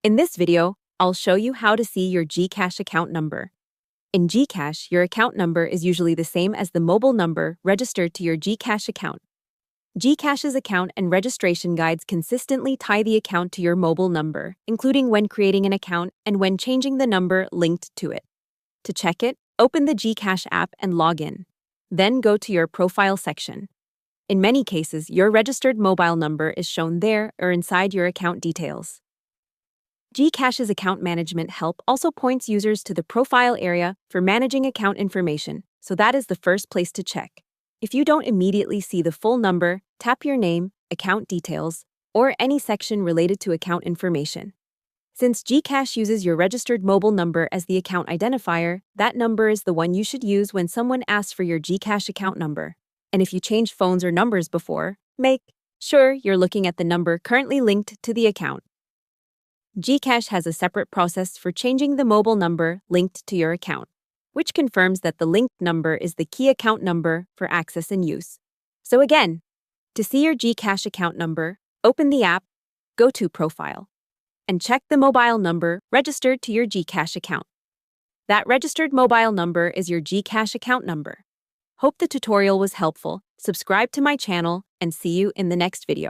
In this video, I'll show you how to see your GCash account number. In GCash, your account number is usually the same as the mobile number registered to your GCash account. GCash's account and registration guides consistently tie the account to your mobile number, including when creating an account and when changing the number linked to it. To check it, open the GCash app and log in. Then go to your profile section. In many cases, your registered mobile number is shown there or inside your account details. GCash's account management help also points users to the profile area for managing account information, so that is the first place to check. If you don't immediately see the full number, tap your name, account details, or any section related to account information. Since GCash uses your registered mobile number as the account identifier, that number is the one you should use when someone asks for your GCash account number. And if you changed phones or numbers before, make sure you're looking at the number currently linked to the account. GCash has a separate process for changing the mobile number linked to your account, which confirms that the linked number is the key account number for access and use. So again, to see your GCash account number, open the app, go to Profile, and check the mobile number registered to your GCash account. That registered mobile number is your GCash account number. Hope the tutorial was helpful. Subscribe to my channel and see you in the next video.